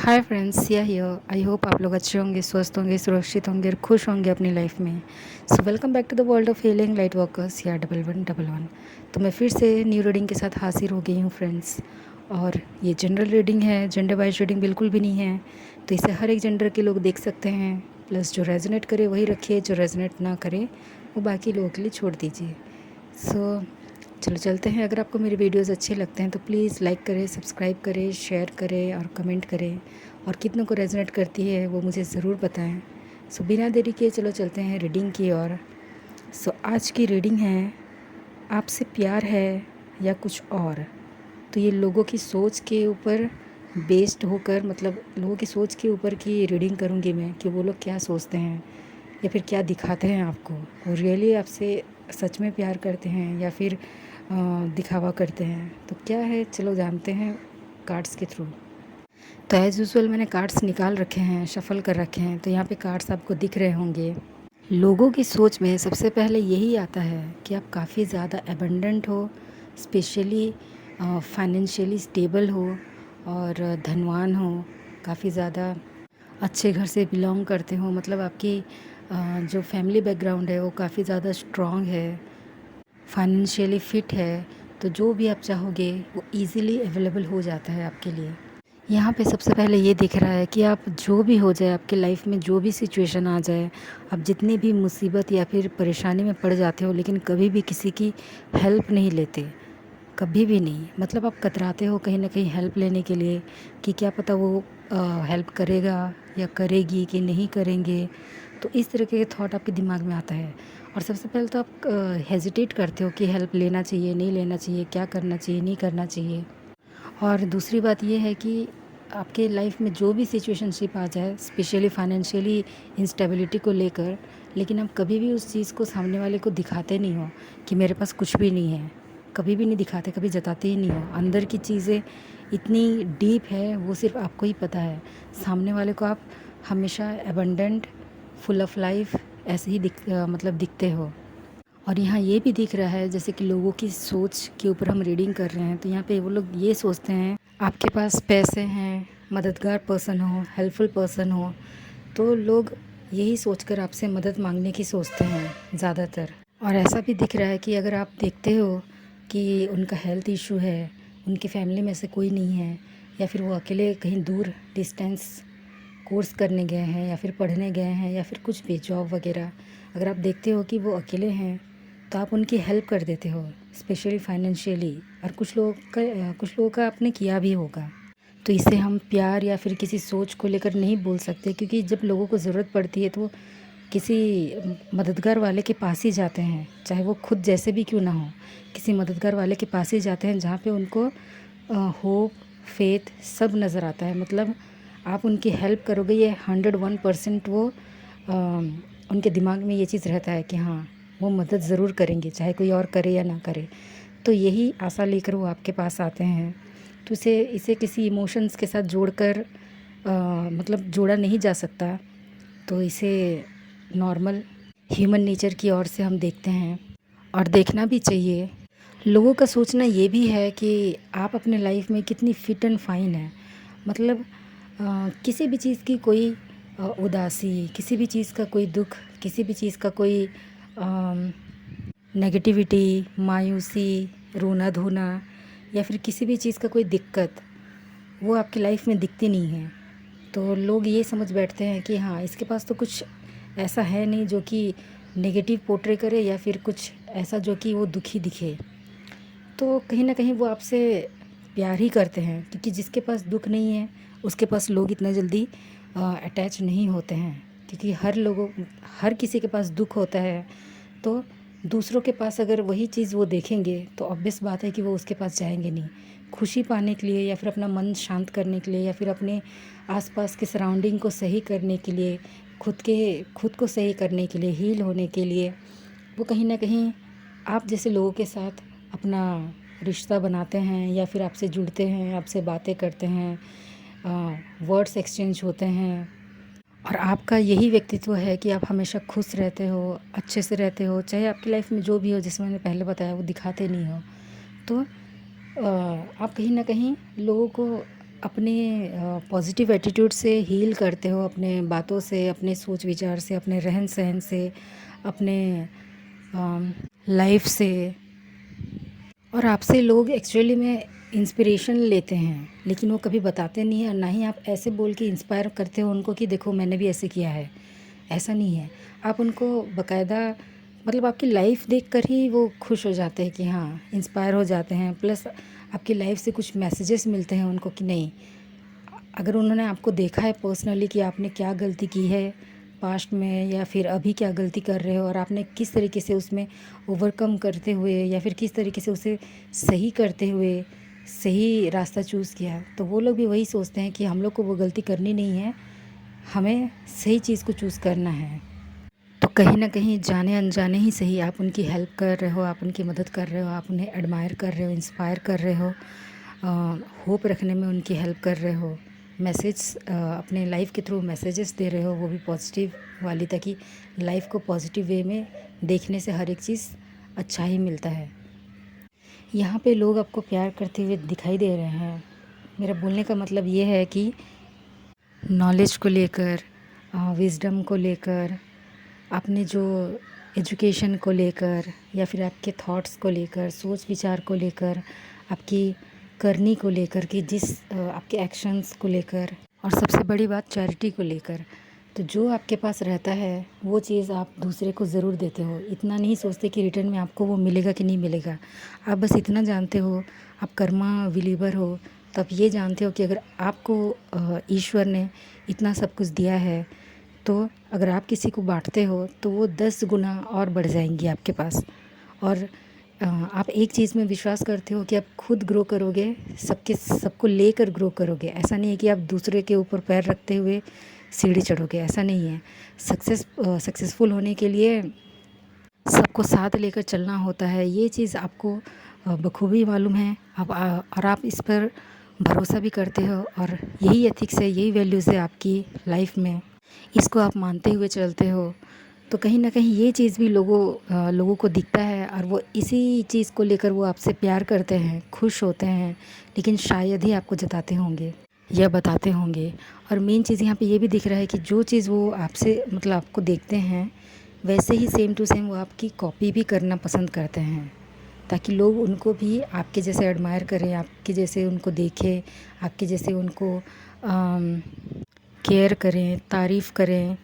Hi friends, Siya here. I hope आप लोग अच्छे होंगे, स्वस्थ होंगे, सुरक्षित होंगे और खुश होंगे अपनी लाइफ में। So welcome back to the world of healing light workers या 1111। तो मैं फिर से न्यू रीडिंग के साथ हाजिर हो गई हूँ फ्रेंड्स। और ये जनरल रीडिंग है, जेंडर वाइज रीडिंग बिल्कुल भी नहीं है। तो इसे हर एक जेंडर के लोग देख सकते हैं। प्लस जो रेजोनेट करे वही रखिए, जो रेजोनेट ना करे वो बाकी लोगों के लिए छोड़ दीजिए। सो चलो चलते हैं। अगर आपको मेरे वीडियोस अच्छे लगते हैं तो प्लीज़ लाइक करें, सब्सक्राइब करें, शेयर करें और कमेंट करें। और कितनों को रेजोनेट करती है वो मुझे ज़रूर बताएं। सो बिना देरी किए चलो चलते हैं रीडिंग की ओर। सो आज की रीडिंग है, आपसे प्यार है या कुछ और। तो ये लोगों की सोच के ऊपर बेस्ड होकर, मतलब लोगों की सोच के ऊपर की रीडिंग करूँगी मैं कि वो लोग क्या सोचते हैं या फिर क्या दिखाते हैं आपको। वो रियली आपसे सच में प्यार करते हैं या फिर दिखावा करते हैं। तो क्या है, चलो जानते हैं कार्ड्स के थ्रू। तो एज़ यूजुअल मैंने कार्ड्स निकाल रखे हैं, शफ़ल कर रखे हैं। तो यहाँ पे कार्ड्स आपको दिख रहे होंगे। लोगों की सोच में सबसे पहले यही आता है कि आप काफ़ी ज़्यादा एबंडेंट हो, स्पेशली फाइनेंशियली स्टेबल हो और धनवान हो, काफ़ी ज़्यादा अच्छे घर से बिलोंग करते हो। मतलब आपकी जो फैमिली बैकग्राउंड है वो काफ़ी ज़्यादा स्ट्रॉन्ग है, फाइनेंशियली फिट है। तो जो भी आप चाहोगे वो इजीली अवेलेबल हो जाता है आपके लिए। यहाँ पे सबसे पहले ये दिख रहा है कि आप जो भी हो जाए, आपके लाइफ में जो भी सिचुएशन आ जाए, आप जितनी भी मुसीबत या फिर परेशानी में पड़ जाते हो, लेकिन कभी भी किसी की हेल्प नहीं लेते, कभी भी नहीं। मतलब आप कतराते हो कहीं ना कहीं हेल्प लेने के लिए कि क्या पता वो हेल्प करेगा या करेगी कि नहीं करेंगे। तो इस तरह के थॉट आपके दिमाग में आता है। और सबसे पहले तो आप हेजिटेट करते हो कि हेल्प लेना चाहिए, नहीं लेना चाहिए, क्या करना चाहिए, नहीं करना चाहिए। और दूसरी बात ये है कि आपके लाइफ में जो भी सिचुएशनशिप आ जाए, स्पेशली फाइनेंशियली इंस्टेबिलिटी को लेकर, लेकिन आप कभी भी उस चीज़ को सामने वाले को दिखाते नहीं हो कि मेरे पास कुछ भी नहीं है। कभी भी नहीं दिखाते, कभी जताते ही नहीं हो। अंदर की चीज़ें इतनी डीप है, वो सिर्फ आपको ही पता है। सामने वाले को आप हमेशा एबंडेंट, फुल ऑफ लाइफ ऐसे ही मतलब दिखते हो। और यहाँ ये भी दिख रहा है जैसे कि लोगों की सोच के ऊपर हम रीडिंग कर रहे हैं। तो यहाँ पे वो लोग ये सोचते हैं आपके पास पैसे हैं, मददगार पर्सन हो, हेल्पफुल पर्सन हो, तो लोग यही सोचकर आपसे मदद मांगने की सोचते हैं ज़्यादातर। और ऐसा भी दिख रहा है कि अगर आप देखते हो कि उनका हेल्थ इशू है, उनकी फैमिली में से कोई नहीं है, या फिर वो अकेले कहीं दूर डिस्टेंस कोर्स करने गए हैं या फिर पढ़ने गए हैं या फिर कुछ भी जॉब वगैरह, अगर आप देखते हो कि वो अकेले हैं तो आप उनकी हेल्प कर देते हो, स्पेशली फाइनेंशियली। और कुछ लोगों का आपने किया भी होगा। तो इसे हम प्यार या फिर किसी सोच को लेकर नहीं बोल सकते, क्योंकि जब लोगों को ज़रूरत पड़ती है तो किसी मददगार वाले के पास ही जाते हैं, चाहे वो खुद जैसे भी क्यों ना हो। किसी मददगार वाले के पास ही जाते हैं जहाँ पे उनको होप, फेथ सब नज़र आता है। मतलब आप उनकी हेल्प करोगे, ये 101% वो उनके दिमाग में ये चीज़ रहता है कि हाँ, वो मदद ज़रूर करेंगे, चाहे कोई और करे या ना करे। तो यही आशा लेकर वो आपके पास आते हैं। तो इसे इसे किसी इमोशंस के साथ जोड़कर मतलब जोड़ा नहीं जा सकता। तो इसे नॉर्मल ह्यूमन नेचर की ओर से हम देखते हैं, और देखना भी चाहिए। लोगों का सोचना ये भी है कि आप अपने लाइफ में कितनी फिट एंड फाइन है। मतलब किसी भी चीज़ की कोई उदासी, किसी भी चीज़ का कोई दुख, किसी भी चीज़ का कोई नेगेटिविटी, मायूसी, रोना धोना, या फिर किसी भी चीज़ का कोई दिक्कत, वो आपकी लाइफ में दिखती नहीं है। तो लोग ये समझ बैठते हैं कि हाँ, इसके पास तो कुछ ऐसा है नहीं जो कि नेगेटिव पोर्ट्रे करे या फिर कुछ ऐसा जो कि वो दुखी दिखे। तो कहीं ना कहीं वो आपसे प्यार ही करते हैं, क्योंकि जिसके पास दुख नहीं है उसके पास लोग इतना जल्दी अटैच नहीं होते हैं। क्योंकि हर किसी के पास दुख होता है। तो दूसरों के पास अगर वही चीज़ वो देखेंगे तो ऑब्वियस बात है कि वो उसके पास जाएंगे नहीं। खुशी पाने के लिए या फिर अपना मन शांत करने के लिए या फिर अपने आसपास के सराउंडिंग को सही करने के लिए, खुद को सही करने के लिए, हील होने के लिए, वो कहीं ना कहीं आप जैसे लोगों के साथ अपना रिश्ता बनाते हैं या फिर आपसे जुड़ते हैं, आपसे बातें करते हैं, वर्ड्स एक्सचेंज होते हैं। और आपका यही व्यक्तित्व है कि आप हमेशा खुश रहते हो, अच्छे से रहते हो, चाहे आपकी लाइफ में जो भी हो, जिसमें मैंने पहले बताया वो दिखाते नहीं हो। तो आप कहीं ना कहीं लोगों को अपने पॉजिटिव एटीट्यूड से हील करते हो, अपने बातों से, अपने सोच विचार से, अपने रहन सहन से, अपने लाइफ से। और आपसे लोग एक्चुअली में इंस्पिरेशन लेते हैं, लेकिन वो कभी बताते नहीं हैं, और ना ही आप ऐसे बोल के इंस्पायर करते हो उनको कि देखो मैंने भी ऐसे किया है। ऐसा नहीं है। आप उनको बाकायदा मतलब आपकी लाइफ देखकर ही वो खुश हो जाते हैं कि हाँ, इंस्पायर हो जाते हैं। प्लस आपकी लाइफ से कुछ मैसेजेस मिलते हैं उनको कि नहीं, अगर उन्होंने आपको देखा है पर्सनली कि आपने क्या गलती की है पास्ट में, या फिर अभी क्या गलती कर रहे हो और आपने किस तरीके से उसमें ओवरकम करते हुए या फिर किस तरीके से उसे सही करते हुए सही रास्ता चूज़ किया, तो वो लोग भी वही सोचते हैं कि हम लोग को वो गलती करनी नहीं है, हमें सही चीज़ को चूज़ करना है। तो कहीं ना कहीं जाने अनजाने ही सही आप उनकी हेल्प कर रहे हो, आप उनकी मदद कर रहे हो, आप उन्हें एडमायर कर रहे हो, इंस्पायर कर रहे हो, होप रखने में उनकी हेल्प कर रहे हो, मैसेज अपने लाइफ के थ्रू मैसेजेस दे रहे हो, वो भी पॉजिटिव वाली, ताकि लाइफ को पॉजिटिव वे में देखने से हर एक चीज़ अच्छा ही मिलता है। यहाँ पे लोग आपको प्यार करते हुए दिखाई दे रहे हैं। मेरा बोलने का मतलब ये है कि नॉलेज को लेकर, विज़डम को लेकर, आपने जो एजुकेशन को लेकर, या फिर आपके थॉट्स को लेकर, सोच विचार को लेकर, आपकी करनी को लेकर, कि आपके एक्शंस को लेकर, और सबसे बड़ी बात चैरिटी को लेकर। तो जो आपके पास रहता है वो चीज़ आप दूसरे को ज़रूर देते हो। इतना नहीं सोचते कि रिटर्न में आपको वो मिलेगा कि नहीं मिलेगा। आप बस इतना जानते हो, आप कर्मा बिलीवर हो, तो आप ये जानते हो कि अगर आपको ईश्वर ने इतना सब कुछ दिया है, तो अगर आप किसी को बांटते हो तो वो 10 गुना और बढ़ जाएंगी आपके पास। और आप एक चीज़ में विश्वास करते हो कि आप खुद ग्रो करोगे, सबको लेकर ग्रो करोगे। ऐसा नहीं है कि आप दूसरे के ऊपर पैर रखते हुए सीढ़ी चढ़ोगे, ऐसा नहीं है। सक्सेसफुल होने के लिए सबको साथ लेकर चलना होता है। ये चीज़ आपको बखूबी मालूम है, और आप इस पर भरोसा भी करते हो, और यही एथिक्स है, यही वैल्यूज़ है आपकी लाइफ में, इसको आप मानते हुए चलते हो। तो कहीं ना कहीं ये चीज़ भी लोगों को दिखता है, और वो इसी चीज़ को लेकर वो आपसे प्यार करते हैं, खुश होते हैं, लेकिन शायद ही आपको जताते होंगे या बताते होंगे। और मेन चीज़ यहाँ पे ये भी दिख रहा है कि जो चीज़ वो आपसे मतलब आपको देखते हैं, वैसे ही सेम टू सेम वो आपकी कॉपी भी करना पसंद करते हैं, ताकि लोग उनको भी आपके जैसे एडमायर करें, आपके जैसे उनको देखें, आपके जैसे उनको केयर करें, तारीफ़ करें,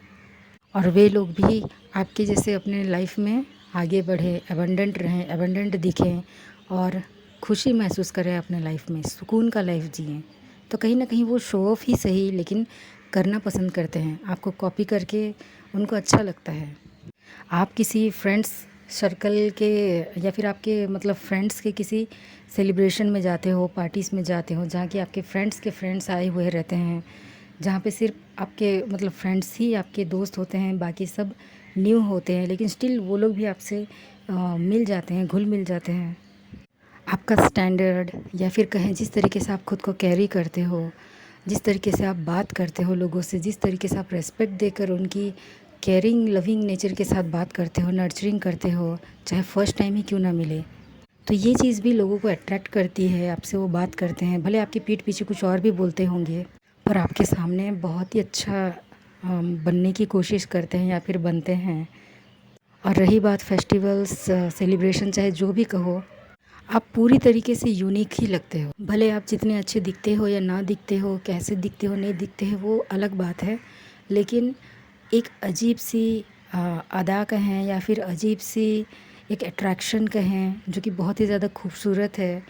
और वे लोग भी आपके जैसे अपने लाइफ में आगे बढ़े, एबंडेंट रहें, एबंडेंट दिखें, और खुशी महसूस करें अपने लाइफ में, सुकून का लाइफ जिएं। तो कहीं ना कहीं वो शो ऑफ ही सही, लेकिन करना पसंद करते हैं। आपको कॉपी करके उनको अच्छा लगता है। आप किसी फ्रेंड्स सर्कल के, या फिर आपके मतलब फ्रेंड्स के किसी सेलिब्रेशन में जाते हो, पार्टीज़ में जाते हो, जहाँ कि आपके फ्रेंड्स के फ्रेंड्स आए हुए रहते हैं, जहाँ पे सिर्फ आपके मतलब फ्रेंड्स ही आपके दोस्त होते हैं, बाकी सब न्यू होते हैं, लेकिन स्टिल वो लोग भी आपसे मिल जाते हैं, घुल मिल जाते हैं। आपका स्टैंडर्ड, या फिर कहें जिस तरीके से आप खुद को कैरी करते हो, जिस तरीके से आप बात करते हो लोगों से, जिस तरीके से आप रेस्पेक्ट देकर उनकी केयरिंग लविंग नेचर के साथ बात करते हो, नर्चरिंग करते हो, चाहे फर्स्ट टाइम ही क्यों ना मिले, तो ये चीज़ भी लोगों को अट्रैक्ट करती है। आपसे वो बात करते हैं, भले आपकी पीठ पीछे कुछ और भी बोलते होंगे, पर आपके सामने बहुत ही अच्छा बनने की कोशिश करते हैं या फिर बनते हैं। और रही बात फेस्टिवल्स, सेलिब्रेशन, चाहे जो भी कहो, आप पूरी तरीके से यूनिक ही लगते हो। भले आप जितने अच्छे दिखते हो या ना दिखते हो, कैसे दिखते हो नहीं दिखते हो, वो अलग बात है, लेकिन एक अजीब सी अदा कहें, या फिर अजीब सी एक अट्रैक्शन कहें, जो कि बहुत ही ज़्यादा खूबसूरत है,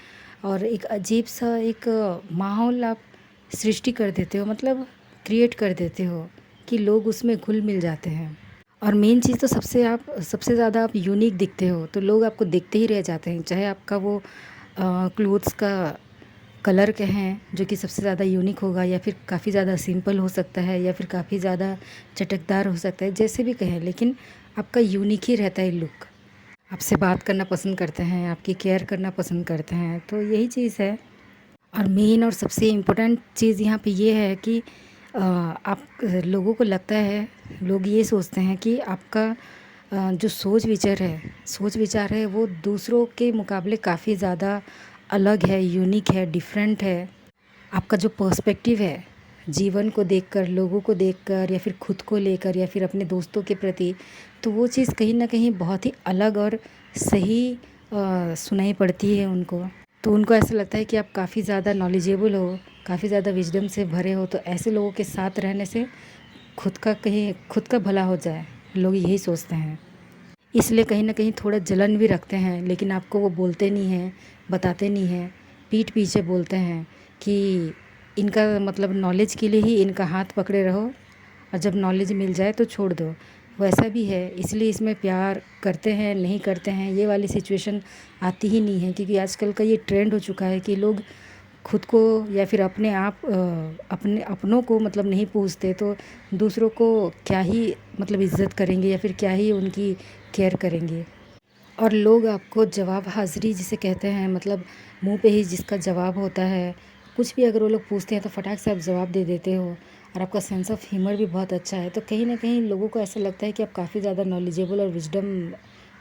और एक अजीब सा एक माहौल आप सृष्टि कर देते हो, मतलब क्रिएट कर देते हो, कि लोग उसमें घुल मिल जाते हैं। और मेन चीज़ तो सबसे ज़्यादा आप यूनिक दिखते हो, तो लोग आपको देखते ही रह जाते हैं, चाहे आपका वो क्लोथ्स का कलर कहें जो कि सबसे ज़्यादा यूनिक होगा, या फिर काफ़ी ज़्यादा सिंपल हो सकता है, या फिर काफ़ी ज़्यादा चटकदार हो सकता है, जैसे भी कहें, लेकिन आपका यूनिक ही रहता है लुक। आपसे बात करना पसंद करते हैं, आपकी केयर करना पसंद करते हैं, तो यही चीज़ है। और मेन और सबसे इम्पोर्टेंट चीज़ यहाँ पे ये है कि आप लोगों को लगता है, लोग ये सोचते हैं कि आपका जो सोच विचार है वो दूसरों के मुकाबले काफ़ी ज़्यादा अलग है, यूनिक है, डिफरेंट है। आपका जो पर्सपेक्टिव है जीवन को देखकर, लोगों को देखकर, या फिर खुद को लेकर, या फिर अपने दोस्तों के प्रति, तो वो चीज़ कहीं ना कहीं बहुत ही अलग और सही सुनाई पड़ती है उनको। तो उनको ऐसा लगता है कि आप काफ़ी ज़्यादा नॉलेजेबल हो, काफ़ी ज़्यादा विजडम से भरे हो। तो ऐसे लोगों के साथ रहने से खुद का भला हो जाए, लोग यही सोचते हैं। इसलिए कहीं ना कहीं थोड़ा जलन भी रखते हैं, लेकिन आपको वो बोलते नहीं हैं, बताते नहीं हैं, पीठ पीछे बोलते हैं कि इनका मतलब नॉलेज के लिए ही इनका हाथ पकड़े रहो, और जब नॉलेज मिल जाए तो छोड़ दो। वैसा भी है, इसलिए इसमें प्यार करते हैं नहीं करते हैं ये वाली सिचुएशन आती ही नहीं है, क्योंकि आजकल का ये ट्रेंड हो चुका है कि लोग खुद को या फिर अपने अपनों को मतलब नहीं पूछते, तो दूसरों को क्या ही मतलब इज़्ज़त करेंगे या फिर क्या ही उनकी केयर करेंगे। और लोग आपको जवाब हाज़िरी जिसे कहते हैं, मतलब मुंह पे ही जिसका जवाब होता है, कुछ भी अगर वो लोग पूछते हैं तो फटाक से आप जवाब दे देते हो, और आपका सेंस ऑफ ह्यूमर भी बहुत अच्छा है। तो कहीं ना कहीं लोगों को ऐसा लगता है कि आप काफ़ी ज़्यादा नॉलेजेबल और विजडम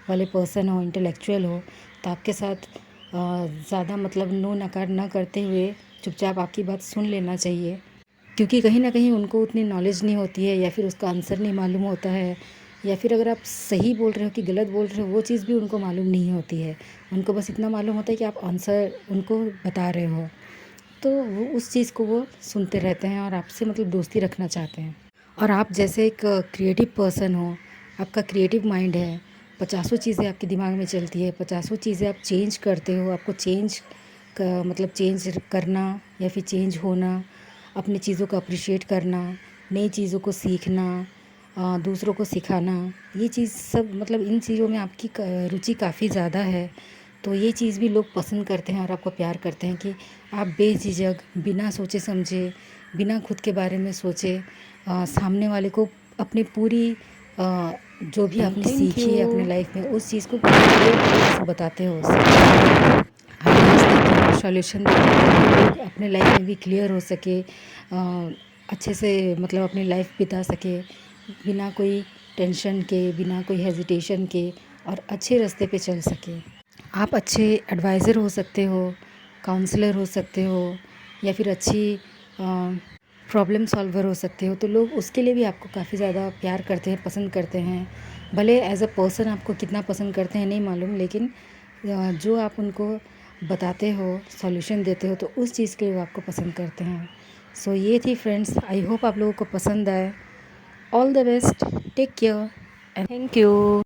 वाले पर्सन हो, इंटेलेक्चुअल हो। तो आपके साथ ज़्यादा मतलब नो नकार ना करते हुए चुपचाप आपकी बात सुन लेना चाहिए, क्योंकि कहीं ना कहीं उनको उतनी नॉलेज नहीं होती है, या फिर उसका आंसर नहीं मालूम होता है, या फिर अगर आप सही बोल रहे हो कि गलत बोल रहे हो वो चीज़ भी उनको मालूम नहीं होती है। उनको बस इतना मालूम होता है कि आप आंसर उनको बता रहे हो, तो वो उस चीज़ को वो सुनते रहते हैं और आपसे मतलब दोस्ती रखना चाहते हैं। और आप जैसे एक क्रिएटिव पर्सन हो, आपका क्रिएटिव माइंड है, पचासों चीज़ें आपके दिमाग में चलती है, पचासों चीज़ें आप चेंज करते हो। आपको चेंज का मतलब चेंज करना या फिर चेंज होना, अपनी चीज़ों को अप्रिशिएट करना, नई चीज़ों को सीखना, दूसरों को सिखाना, ये चीज़ सब मतलब इन चीज़ों में आपकी रुचि काफ़ी ज़्यादा है। तो ये चीज़ भी लोग पसंद करते हैं और आपको प्यार करते हैं कि आप बेझिझक, बिना सोचे समझे, बिना खुद के बारे में सोचे सामने वाले को अपनी पूरी जो भी आपने सीखी है अपने लाइफ में उस चीज़ को क्लियर तरीके से बताते हो उसे। आप सॉल्यूशन देते हो, लोग अपने लाइफ में भी क्लियर हो सके, अच्छे से मतलब अपनी लाइफ बिता सके, बिना कोई टेंशन के, बिना कोई हेजिटेशन के, और अच्छे रास्ते पे चल सके। आप अच्छे एडवाइज़र हो सकते हो, काउंसलर हो सकते हो, या फिर अच्छी प्रॉब्लम सॉल्वर हो सकते हो। तो लोग उसके लिए भी आपको काफ़ी ज़्यादा प्यार करते हैं, पसंद करते हैं। भले एज़ अ पर्सन आपको कितना पसंद करते हैं नहीं मालूम, लेकिन जो आप उनको बताते हो, सॉल्यूशन देते हो, तो उस चीज़ के लिए वो आपको पसंद करते हैं। सो ये थी फ्रेंड्स, आई होप आप लोगों को पसंद आए। All the best, take care and thank you.